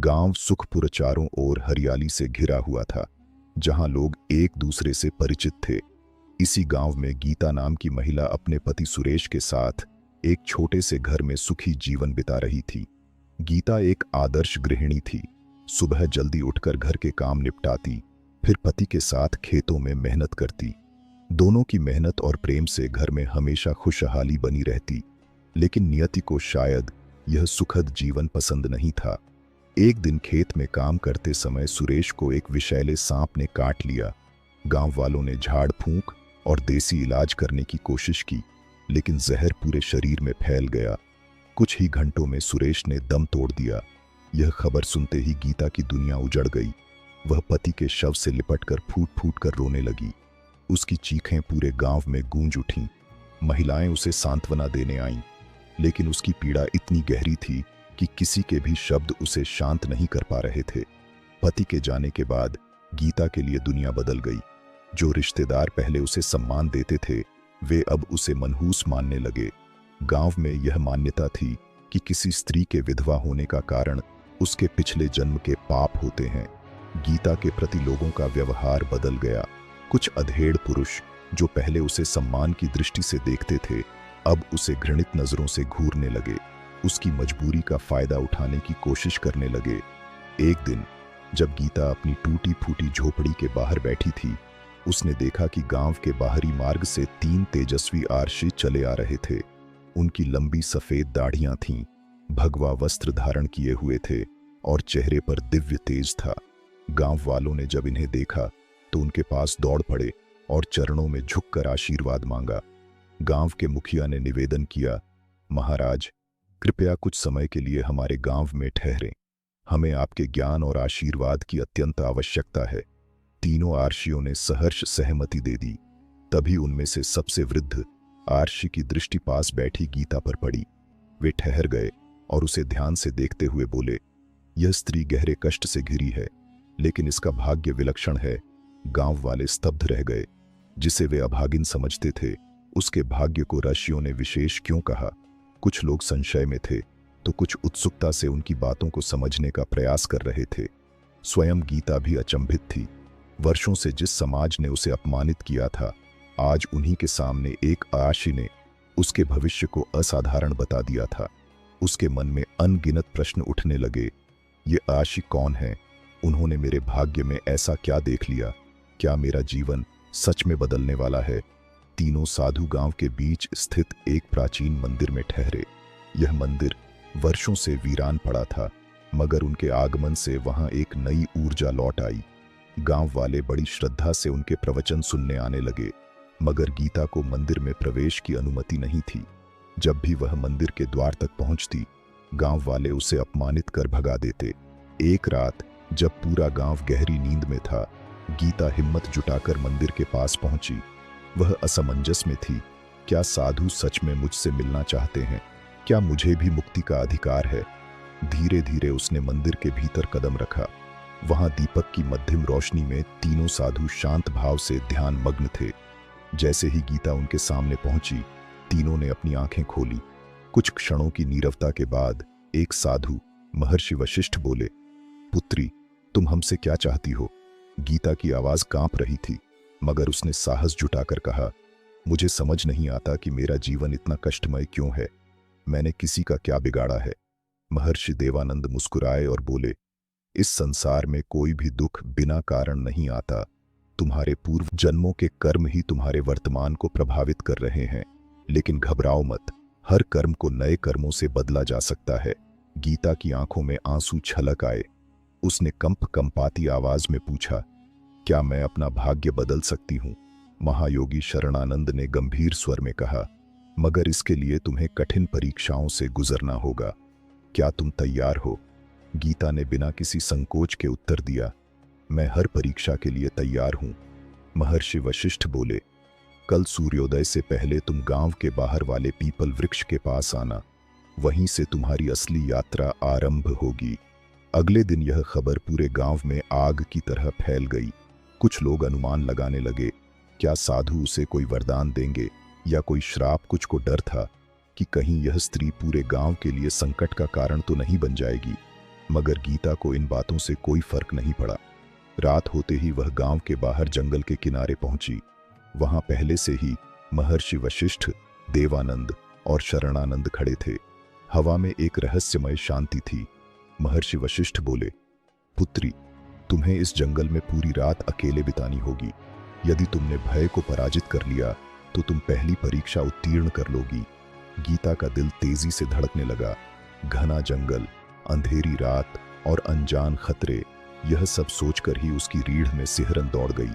गांव सुखपुर चारों ओर हरियाली से घिरा हुआ था, जहां लोग एक दूसरे से परिचित थे। इसी गांव में गीता नाम की महिला अपने पति सुरेश के साथ एक छोटे से घर में सुखी जीवन बिता रही थी। गीता एक आदर्श गृहिणी थी। सुबह जल्दी उठकर घर के काम निपटाती, फिर पति के साथ खेतों में मेहनत करती। दोनों की मेहनत और प्रेम से घर में हमेशा खुशहाली बनी रहती। लेकिन नियति को शायद यह सुखद जीवन पसंद नहीं था। एक दिन खेत में काम करते समय सुरेश को एक विषैले सांप ने काट लिया। गांव वालों ने झाड़ फूंक और देसी इलाज करने की कोशिश की, लेकिन जहर पूरे शरीर में फैल गया। कुछ ही घंटों में सुरेश ने दम तोड़ दिया। यह खबर सुनते ही गीता की दुनिया उजड़ गई। वह पति के शव से लिपटकर फूट फूट कर रोने लगी। उसकी चीखें पूरे गांव में गूंज उठीं। महिलाएं उसे सांत्वना देने आईं, लेकिन उसकी पीड़ा इतनी गहरी थी कि किसी के भी शब्द उसे शांत नहीं कर पा रहे थे। पति के जाने के बाद गीता के लिए दुनिया बदल गई। जो रिश्तेदार पहले उसे सम्मान देते थे, वे अब उसे मनहूस मानने लगे। गांव में यह मान्यता थी कि किसी स्त्री के विधवा होने का कारण उसके पिछले जन्म के पाप होते हैं। गीता के प्रति लोगों का व्यवहार बदल गया। कुछ अधेड़ पुरुष जो पहले उसे सम्मान की दृष्टि से देखते थे, अब उसे घृणित नजरों से घूरने लगे। उसकी मजबूरी का फायदा उठाने की कोशिश करने लगे। एक दिन जब गीता अपनी टूटी फूटी झोपड़ी के बाहर बैठी थी, उसने देखा कि गांव के बाहरी मार्ग से 3 तेजस्वी आरशी चले आ रहे थे। उनकी लंबी सफेद दाढ़ियां थीं, भगवा वस्त्र धारण किए हुए थे और चेहरे पर दिव्य तेज था। गांव वालों ने जब इन्हें देखा तो उनके पास दौड़ पड़े और चरणों में झुककर आशीर्वाद मांगा। गांव के मुखिया ने निवेदन किया, महाराज, कृपया कुछ समय के लिए हमारे गांव में ठहरें। हमें आपके ज्ञान और आशीर्वाद की अत्यंत आवश्यकता है। तीनों आर्षियों ने सहर्ष सहमति दे दी। तभी उनमें से सबसे वृद्ध आर्षि की दृष्टि पास बैठी गीता पर पड़ी। वे ठहर गए और उसे ध्यान से देखते हुए बोले, यह स्त्री गहरे कष्ट से घिरी है, लेकिन इसका भाग्य विलक्षण है। गांव वाले स्तब्ध रह गए। जिसे वे अभागिन समझते थे, उसके भाग्य को ऋषियों ने विशेष क्यों कहा? कुछ लोग संशय में थे तो कुछ उत्सुकता से उनकी बातों को समझने का प्रयास कर रहे थे। स्वयं गीता भी अचंभित थी। वर्षों से जिस समाज ने उसे अपमानित किया था, आज उन्हीं के सामने एक आशी ने उसके भविष्य को असाधारण बता दिया था। उसके मन में अनगिनत प्रश्न उठने लगे। ये आशी कौन है? उन्होंने मेरे भाग्य में ऐसा क्या देख लिया? क्या मेरा जीवन सच में बदलने वाला है? तीनों साधु गांव के बीच स्थित एक प्राचीन मंदिर में ठहरे। यह मंदिर वर्षों से वीरान पड़ा था, मगर उनके आगमन से वहां एक नई ऊर्जा लौट आई। गांव वाले बड़ी श्रद्धा से उनके प्रवचन सुनने आने लगे, मगर गीता को मंदिर में प्रवेश की अनुमति नहीं थी। जब भी वह मंदिर के द्वार तक पहुंचती, गांव वाले उसे अपमानित कर भगा देते। एक रात जब पूरा गांव गहरी नींद में था, गीता हिम्मत जुटाकर मंदिर के पास पहुंची। वह असमंजस में थी। क्या साधु सच में मुझसे मिलना चाहते हैं? क्या मुझे भी मुक्ति का अधिकार है? धीरे धीरे उसने मंदिर के भीतर कदम रखा। वहां दीपक की मध्यम रोशनी में तीनों साधु शांत भाव से ध्यान मग्न थे। जैसे ही गीता उनके सामने पहुंची, तीनों ने अपनी आंखें खोली। कुछ क्षणों की नीरवता के बाद एक साधु महर्षि वशिष्ठ बोले, पुत्री, तुम हमसे क्या चाहती हो? गीता की आवाज कांप रही थी, मगर उसने साहस जुटाकर कहा, मुझे समझ नहीं आता कि मेरा जीवन इतना कष्टमय क्यों है। मैंने किसी का क्या बिगाड़ा है? महर्षि देवानंद मुस्कुराए और बोले, इस संसार में कोई भी दुख बिना कारण नहीं आता। तुम्हारे पूर्व जन्मों के कर्म ही तुम्हारे वर्तमान को प्रभावित कर रहे हैं। लेकिन घबराओ मत, हर कर्म को नए कर्मों से बदला जा सकता है। गीता की आंखों में आंसू छलक आए। उसने कंपाती आवाज में पूछा, क्या मैं अपना भाग्य बदल सकती हूं? महायोगी शरणानंद ने गंभीर स्वर में कहा, मगर इसके लिए तुम्हें कठिन परीक्षाओं से गुजरना होगा। क्या तुम तैयार हो? गीता ने बिना किसी संकोच के उत्तर दिया, मैं हर परीक्षा के लिए तैयार हूं। महर्षि वशिष्ठ बोले, कल सूर्योदय से पहले तुम गांव के बाहर वाले पीपल वृक्ष के पास आना। वहीं से तुम्हारी असली यात्रा आरंभ होगी। अगले दिन यह खबर पूरे गांव में आग की तरह फैल गई। कुछ लोग अनुमान लगाने लगे, क्या साधु उसे कोई वरदान देंगे या कोई श्राप? कुछ को डर था कि कहीं यह स्त्री पूरे गांव के लिए संकट का कारण तो नहीं बन जाएगी। मगर गीता को इन बातों से कोई फर्क नहीं पड़ा। रात होते ही वह गांव के बाहर जंगल के किनारे पहुंची। वहां पहले से ही महर्षि वशिष्ठ, देवानंद और शरणानंद खड़े थे। हवा में एक रहस्यमय शांति थी। महर्षि वशिष्ठ बोले, पुत्री, तुम्हें इस जंगल में पूरी रात अकेले बितानी होगी। यदि तुमने भय को पराजित कर लिया तो तुम पहली परीक्षा उत्तीर्ण कर लोगी। गीता का दिल तेजी से धड़कने लगा। घना जंगल, अंधेरी रात और अनजान खतरे, यह सब सोचकर ही उसकी रीढ़ में सिहरन दौड़ गई।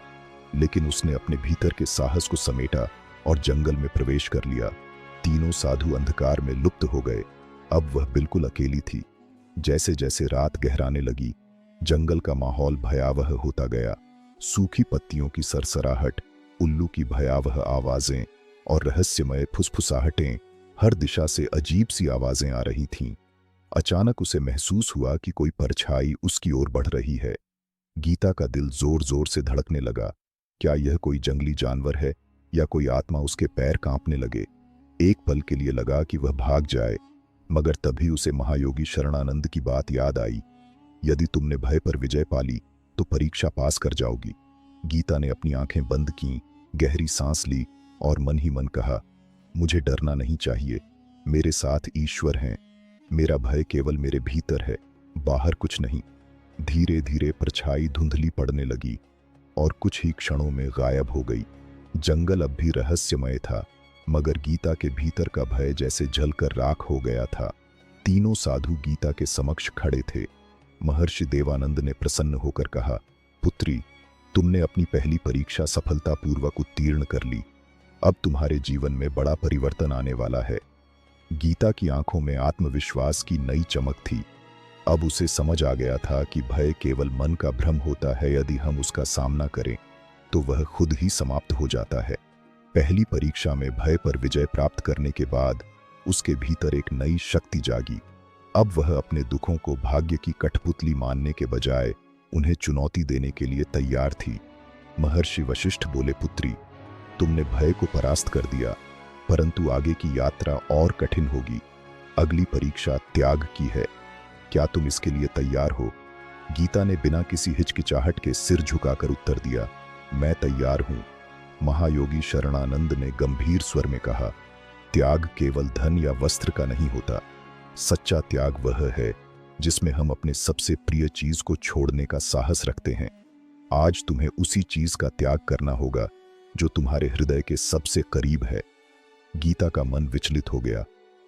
लेकिन उसने अपने भीतर के साहस को समेटा और जंगल में प्रवेश कर लिया। तीनों साधु अंधकार में लुप्त हो गए। अब वह बिल्कुल अकेली थी। जैसे जैसे रात गहराने लगी, जंगल का माहौल भयावह होता गया। सूखी पत्तियों की सरसराहट, उल्लू की भयावह आवाजें और रहस्यमय फुसफुसाहटें, हर दिशा से अजीब सी आवाजें आ रही थीं। अचानक उसे महसूस हुआ कि कोई परछाई उसकी ओर बढ़ रही है। गीता का दिल जोर जोर से धड़कने लगा। क्या यह कोई जंगली जानवर है या कोई आत्मा? उसके पैर कांपने लगे। एक पल के लिए लगा कि वह भाग जाए, मगर तभी उसे महायोगी शरणानंद की बात याद आई। यदि तुमने भय पर विजय पाली तो परीक्षा पास कर जाओगी। गीता ने अपनी आंखें बंद की, गहरी सांस ली और मन ही मन कहा, मुझे डरना नहीं चाहिए। मेरे साथ ईश्वर हैं। मेरा भय केवल मेरे भीतर है, बाहर कुछ नहीं। धीरे धीरे परछाई धुंधली पड़ने लगी और कुछ ही क्षणों में गायब हो गई। जंगल अब भी रहस्यमय था, मगर गीता के भीतर का भय जैसे जलकर राख हो गया था। तीनों साधु गीता के समक्ष खड़े थे। महर्षि देवानंद ने प्रसन्न होकर कहा, पुत्री, तुमने अपनी पहली परीक्षा सफलतापूर्वक उत्तीर्ण कर ली। अब तुम्हारे जीवन में बड़ा परिवर्तन आने वाला है। गीता की आंखों में आत्मविश्वास की नई चमक थी। अब उसे समझ आ गया था कि भय केवल मन का भ्रम होता है। यदि हम उसका सामना करें तो वह खुद ही समाप्त हो जाता है। पहली परीक्षा में भय पर विजय प्राप्त करने के बाद उसके भीतर एक नई शक्ति जागी। अब वह अपने दुखों को भाग्य की कठपुतली मानने के बजाय उन्हें चुनौती देने के लिए तैयार थी। महर्षि वशिष्ठ बोले, पुत्री, तुमने भय को परास्त कर दिया, परंतु आगे की यात्रा और कठिन होगी। अगली परीक्षा त्याग की है। क्या तुम इसके लिए तैयार हो? गीता ने बिना किसी हिचकिचाहट के सिर झुकाकर उत्तर दिया, मैं तैयार हूं। महायोगी शरणानंद ने गंभीर स्वर में कहा, त्याग केवल धन या वस्त्र का नहीं होता। सच्चा त्याग वह है जिसमें हम अपने सबसे प्रिय चीज को छोड़ने का साहस रखते हैं। आज तुम्हें उसी चीज का त्याग करना होगा जो तुम्हारे हृदय के सबसे करीब है। गीता का मन विचलित हो गया।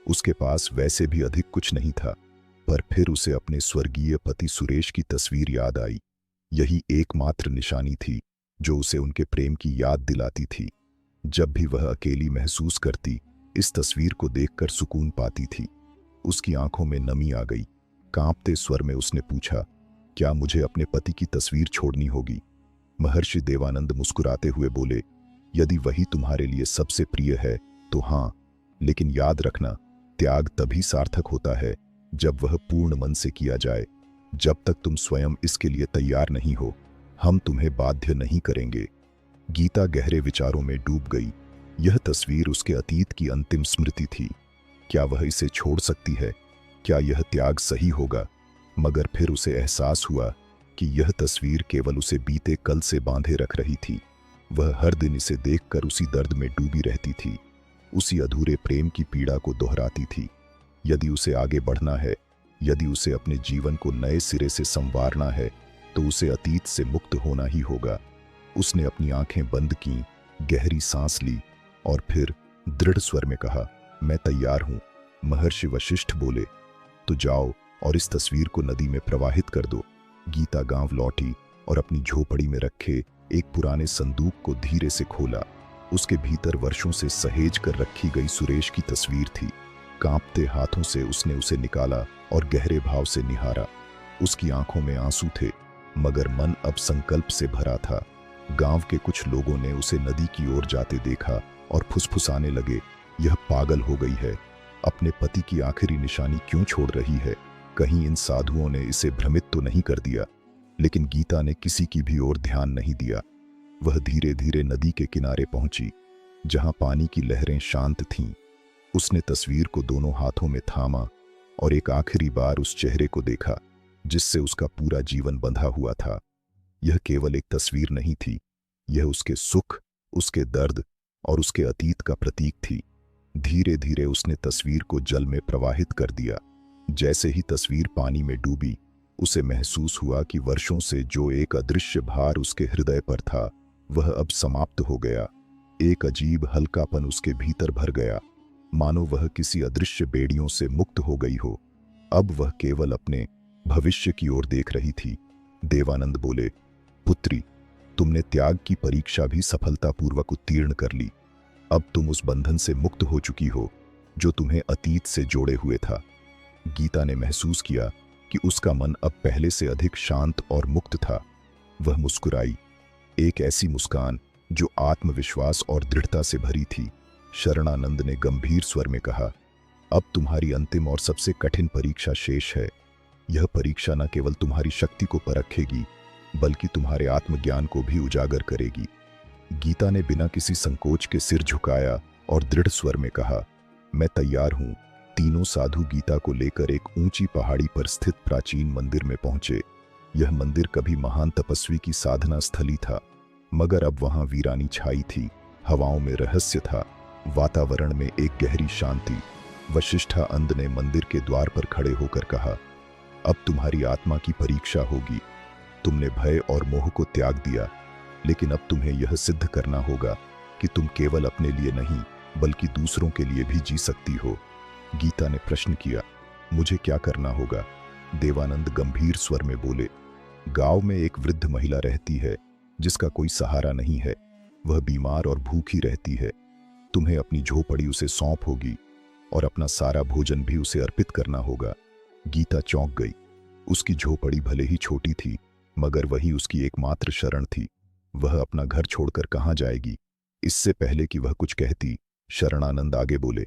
उसके पास वैसे भी अधिक कुछ नहीं था, पर फिर उसे अपने स्वर्गीय पति सुरेश की तस्वीर याद आई। यही एकमात्र निशानी थी जो उसे उनके प्रेम की याद दिलाती थी। जब भी वह अकेली महसूस करती, इस तस्वीर को देखकर सुकून पाती थी। उसकी आंखों में नमी आ गई। कांपते स्वर में उसने पूछा, क्या मुझे अपने पति की तस्वीर छोड़नी होगी? महर्षि देवानंद मुस्कुराते हुए बोले, यदि वही तुम्हारे लिए सबसे प्रिय है तो हाँ, लेकिन याद रखना, त्याग तभी सार्थक होता है जब वह पूर्ण मन से किया जाए। जब तक तुम स्वयं इसके लिए तैयार नहीं हो, हम तुम्हें बाध्य नहीं करेंगे। गीता गहरे विचारों में डूब गई। यह तस्वीर उसके अतीत की अंतिम स्मृति थी। क्या वह इसे छोड़ सकती है? क्या यह त्याग सही होगा? मगर फिर उसे एहसास हुआ कि यह तस्वीर केवल उसे बीते कल से बांधे रख रही थी। वह हर दिन इसे देखकर उसी दर्द में डूबी रहती थी, उसी अधूरे प्रेम की पीड़ा को दोहराती थी। यदि उसे आगे बढ़ना है, यदि उसे अपने जीवन को नए सिरे से संवारना है, तो उसे अतीत से मुक्त होना ही होगा। उसने अपनी आंखें बंद की, गहरी सांस ली और फिर दृढ़ स्वर में कहा, मैं तैयार हूं। महर्षि वशिष्ठ बोले, तो जाओ और इस तस्वीर को नदी में प्रवाहित कर दो। गीता गांव लौटी और अपनी झोपड़ी में रखे एक पुराने संदूक को धीरे से खोला। उसके भीतर वर्षों से सहेज कर रखी गई सुरेश की तस्वीर थी। कांपते हाथों से उसने उसे निकाला और गहरे भाव से निहारा। उसकी आंखों में आंसू थे, मगर मन अब संकल्प से भरा था। गांव के कुछ लोगों ने उसे नदी की ओर जाते देखा और फुसफुसाने लगे, यह पागल हो गई है, अपने पति की आखिरी निशानी क्यों छोड़ रही है? कहीं इन साधुओं ने इसे भ्रमित तो नहीं कर दिया? लेकिन गीता ने किसी की भी ओर ध्यान नहीं दिया। वह धीरे धीरे नदी के किनारे पहुंची, जहां पानी की लहरें शांत थीं। उसने तस्वीर को दोनों हाथों में थामा और एक आखिरी बार उस चेहरे को देखा। जिससे उसका पूरा जीवन बंधा हुआ था। यह केवल एक तस्वीर नहीं थी, यह उसके सुख, उसके दर्द और उसके अतीत का प्रतीक थी। धीरे धीरे उसने तस्वीर को जल में प्रवाहित कर दिया। जैसे ही तस्वीर पानी में डूबी, उसे महसूस हुआ कि वर्षों से जो एक अदृश्य भार उसके हृदय पर था, वह अब समाप्त हो गया। एक अजीब हल्कापन उसके भीतर भर गया, मानो वह किसी अदृश्य बेड़ियों से मुक्त हो गई हो। अब वह केवल अपने भविष्य की ओर देख रही थी। देवानंद बोले, पुत्री, तुमने त्याग की परीक्षा भी सफलतापूर्वक उत्तीर्ण कर ली। अब तुम उस बंधन से मुक्त हो चुकी हो जो तुम्हें अतीत से जोड़े हुए था। गीता ने महसूस किया कि उसका मन अब पहले से अधिक शांत और मुक्त था। वह मुस्कुराई, एक ऐसी मुस्कान जो आत्मविश्वास और दृढ़ता से भरी थी। शरणानंद ने गंभीर स्वर में कहा, अब तुम्हारी अंतिम और सबसे कठिन परीक्षा शेष है। यह परीक्षा न केवल तुम्हारी शक्ति को परखेगी, बल्कि तुम्हारे आत्मज्ञान को भी उजागर करेगी। गीता ने बिना किसी संकोच के सिर झुकाया और दृढ़ स्वर में कहा, मैं तैयार हूं। तीनों साधु गीता को लेकर एक ऊंची पहाड़ी पर स्थित प्राचीन मंदिर में पहुंचे। यह मंदिर कभी महान तपस्वी की साधना स्थली था, मगर अब वहां वीरानी छाई थी। हवाओं में रहस्य था, वातावरण में एक गहरी शांति। वशिष्ठानंद ने मंदिर के द्वार पर खड़े होकर कहा, अब तुम्हारी आत्मा की परीक्षा होगी। तुमने भय और मोह को त्याग दिया, लेकिन अब तुम्हें यह सिद्ध करना होगा कि तुम केवल अपने लिए नहीं, बल्कि दूसरों के लिए भी जी सकती हो। गीता ने प्रश्न किया, मुझे क्या करना होगा? देवानंद गंभीर स्वर में बोले, गांव में एक वृद्ध महिला रहती है जिसका कोई सहारा नहीं है। वह बीमार और भूखी रहती है। तुम्हें अपनी झोपड़ी उसे सौंप होगी और अपना सारा भोजन भी उसे अर्पित करना होगा। गीता चौंक गई। उसकी झोपड़ी भले ही छोटी थी, मगर वही उसकी एकमात्र शरण थी। वह अपना घर छोड़कर कहां जाएगी? इससे पहले कि वह कुछ कहती, शरणानंद आगे बोले,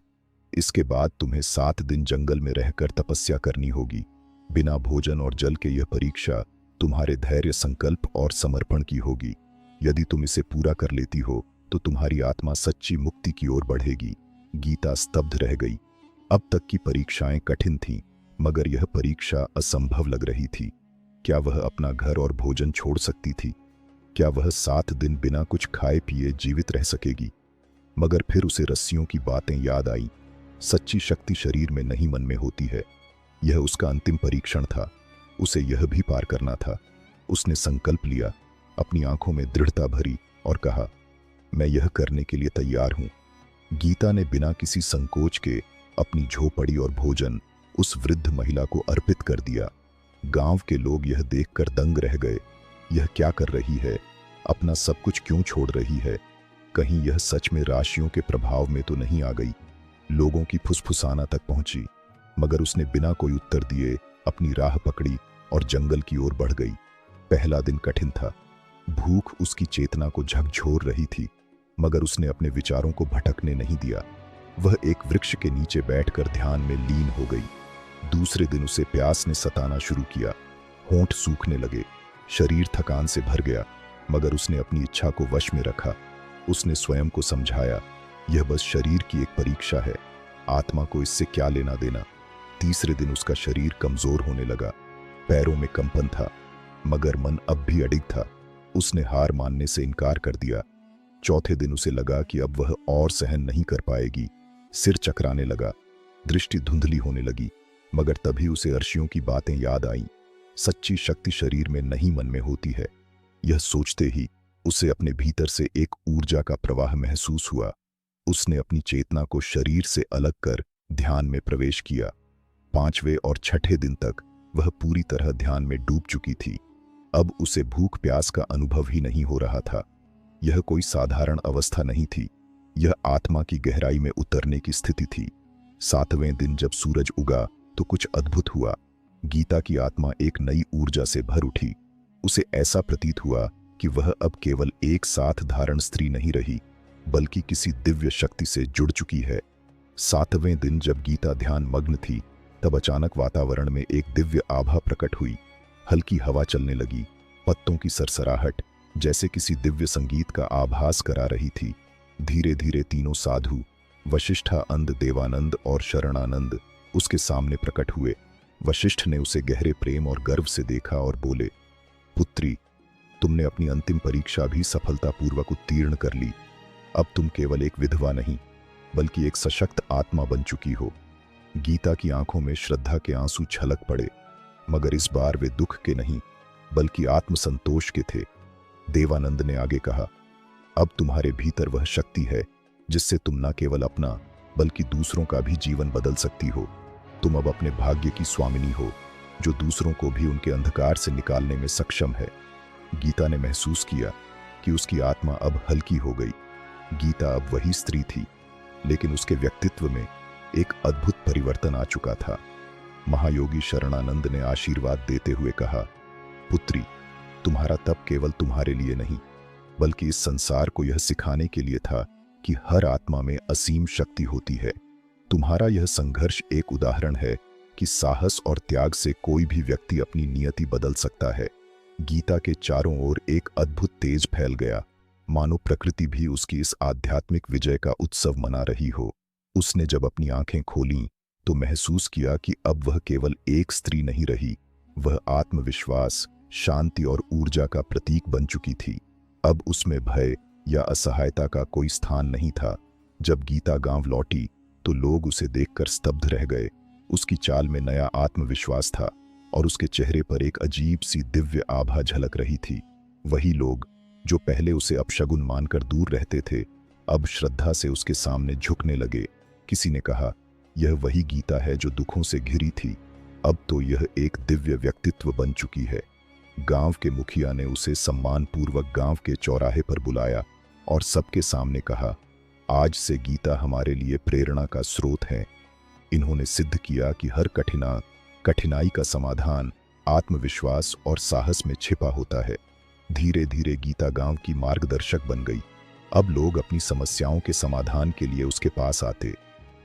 इसके बाद तुम्हें 7 दिन जंगल में रहकर तपस्या करनी होगी। बिना भोजन और जल के यह परीक्षा तुम्हारे धैर्य, संकल्प और समर्पण की होगी। यदि तुम इसे पूरा कर लेती हो तो तुम्हारी आत्मा सच्ची मुक्ति की ओर बढ़ेगी। गीता स्तब्ध रह गई। अब तक की परीक्षाएं कठिन थीं, मगर यह परीक्षा असंभव लग रही थी। क्या वह अपना घर और भोजन छोड़ सकती थी? क्या वह 7 दिन बिना कुछ खाए पिए जीवित रह सकेगी? मगर फिर उसे रस्सियों की बातें याद आई। सच्ची शक्ति शरीर में नहीं, मन में होती है। यह उसका अंतिम परीक्षण था। उसे यह भी पार करना था। उसने संकल्प लिया, अपनी आंखों में दृढ़ता भरी और कहा, मैं यह करने के लिए तैयार हूं। गीता ने बिना किसी संकोच के अपनी झोपड़ी और भोजन उस वृद्ध महिला को अर्पित कर दिया। गांव के लोग यह देखकर दंग रह गए। यह क्या कर रही है? अपना सब कुछ क्यों छोड़ रही है? कहीं यह सच में राशियों के प्रभाव में तो नहीं आ गई? लोगों की फुसफुसाना तक पहुंची, मगर उसने बिना कोई उत्तर दिए अपनी राह पकड़ी और जंगल की ओर बढ़ गई। पहला दिन कठिन था। भूख उसकी चेतना को झकझोर रही थी, मगर उसने अपने विचारों को भटकने नहीं दिया। वह एक वृक्ष के नीचे बैठकर ध्यान में लीन हो गई। दूसरे दिन उसे प्यास ने सताना शुरू किया। होंठ सूखने लगे, शरीर थकान से भर गया, मगर उसने अपनी इच्छा को वश में रखा। उसने स्वयं को समझाया, यह बस शरीर की एक परीक्षा है, आत्मा को इससे क्या लेना देना। तीसरे दिन उसका शरीर कमजोर होने लगा, पैरों में कंपन था, मगर मन अब भी अडिग था। उसने हार मानने से इनकार कर दिया। चौथे दिन उसे लगा कि अब वह और सहन नहीं कर पाएगी। सिर चकराने लगा, दृष्टि धुंधली होने लगी, मगर तभी उसे अर्शियों की बातें याद आईं। सच्ची शक्ति शरीर में नहीं, मन में होती है। यह सोचते ही उसे अपने भीतर से एक ऊर्जा का प्रवाह महसूस हुआ। उसने अपनी चेतना को शरीर से अलग कर ध्यान में प्रवेश किया। 5वें और 6ठे दिन तक वह पूरी तरह ध्यान में डूब चुकी थी। अब उसे भूख प्यास का अनुभव ही नहीं हो रहा था। यह कोई साधारण अवस्था नहीं थी, यह आत्मा की गहराई में उतरने की स्थिति थी। 7वें दिन जब सूरज उगा तो कुछ अद्भुत हुआ। गीता की आत्मा एक नई ऊर्जा से भर उठी। उसे ऐसा प्रतीत हुआ कि वह अब केवल एक साथ धारण स्त्री नहीं रही, बल्कि किसी दिव्य शक्ति से जुड़ चुकी है। 7वें दिन जब गीता ध्यान मग्न थी, तब अचानक वातावरण में एक दिव्य आभा प्रकट हुई। हल्की हवा चलने लगी, पत्तों की सरसराहट जैसे किसी दिव्य संगीत का आभास करा रही थी। धीरे धीरे तीनों साधु, वशिष्ठानंद, देवानंद और शरणानंद उसके सामने प्रकट हुए। वशिष्ठ ने उसे गहरे प्रेम और गर्व से देखा और बोले, पुत्री, तुमने अपनी अंतिम परीक्षा भी सफलतापूर्वक उत्तीर्ण कर ली। अब तुम केवल एक विधवा नहीं, बल्कि एक सशक्त आत्मा बन चुकी हो। गीता की आंखों में श्रद्धा के आंसू छलक पड़े, मगर इस बार वे दुख के नहीं, बल्कि आत्मसंतोष के थे। देवानंद ने आगे कहा, अब तुम्हारे भीतर वह शक्ति है जिससे तुम न केवल अपना बल्कि दूसरों का भी जीवन बदल सकती हो। तुम अब अपने भाग्य की स्वामिनी हो, जो दूसरों को भी उनके अंधकार से निकालने में सक्षम है। गीता ने महसूस किया कि उसकी आत्मा अब हल्की हो गई। गीता अब वही स्त्री थी, लेकिन उसके व्यक्तित्व में एक अद्भुत परिवर्तन आ चुका था। महायोगी शरणानंद ने आशीर्वाद देते हुए कहा, पुत्री, तुम्हारा तप केवल तुम्हारे लिए नहीं, बल्कि इस संसार को यह सिखाने के लिए था कि हर आत्मा में असीम शक्ति होती है। तुम्हारा यह संघर्ष एक उदाहरण है कि साहस और त्याग से कोई भी व्यक्ति अपनी नियति बदल सकता है। गीता के चारों ओर एक अद्भुत तेज फैल गया, मानो प्रकृति भी उसकी इस आध्यात्मिक विजय का उत्सव मना रही हो। उसने जब अपनी आंखें खोलीं तो महसूस किया कि अब वह केवल एक स्त्री नहीं रही, वह आत्मविश्वास, शांति और ऊर्जा का प्रतीक बन चुकी थी। अब उसमें भय या असहायता का कोई स्थान नहीं था। जब गीता गांव लौटी तो लोग उसे देखकर स्तब्ध रह गए। उसकी चाल में नया आत्मविश्वास था और उसके चेहरे पर एक अजीब सी दिव्य आभा झलक रही थी। वही लोग जो पहले उसे अपशगुन मानकर दूर रहते थे, अब श्रद्धा से उसके सामने झुकने लगे। किसी ने कहा, यह वही गीता है जो दुखों से घिरी थी, अब तो यह एक दिव्य व्यक्तित्व बन चुकी है। गांव के मुखिया ने उसे सम्मानपूर्वक गांव के चौराहे पर बुलाया और सबके सामने कहा, आज से गीता हमारे लिए प्रेरणा का स्रोत है। इन्होंने सिद्ध किया कि हर कठिनाई का समाधान आत्मविश्वास और साहस में छिपा होता है। धीरे धीरे गीता गांव की मार्गदर्शक बन गई। अब लोग अपनी समस्याओं के समाधान के लिए उसके पास आते।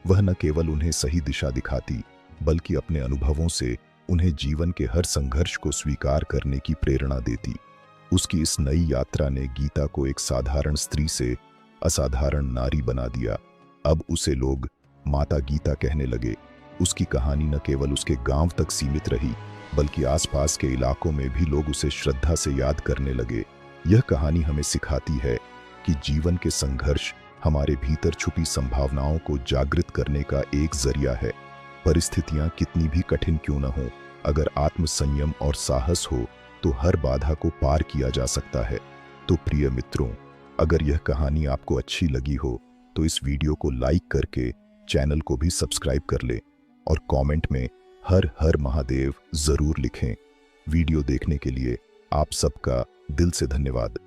वह न केवल उन्हें सही दिशा दिखाती, बल्कि अपने अनुभवों से उन्हें जीवन के हर संघर्ष को स्वीकार करने की प्रेरणा देती। उसकी इस नई यात्रा ने गीता को एक साधारण स्त्री से असाधारण नारी बना दिया। अब उसे लोग माता गीता कहने लगे। उसकी कहानी न केवल उसके गांव तक सीमित रही, बल्कि आसपास के इलाकों में भी लोग उसे श्रद्धा से याद करने लगे। यह कहानी हमें सिखाती है कि जीवन के संघर्ष हमारे भीतर छुपी संभावनाओं को जागृत करने का एक जरिया है। परिस्थितियां कितनी भी कठिन क्यों न हो, अगर आत्मसंयम और साहस हो तो हर बाधा को पार किया जा सकता है। तो प्रिय मित्रों, अगर यह कहानी आपको अच्छी लगी हो तो इस वीडियो को लाइक करके चैनल को भी सब्सक्राइब कर लें और कमेंट में हर हर महादेव जरूर लिखें। वीडियो देखने के लिए आप सबका दिल से धन्यवाद।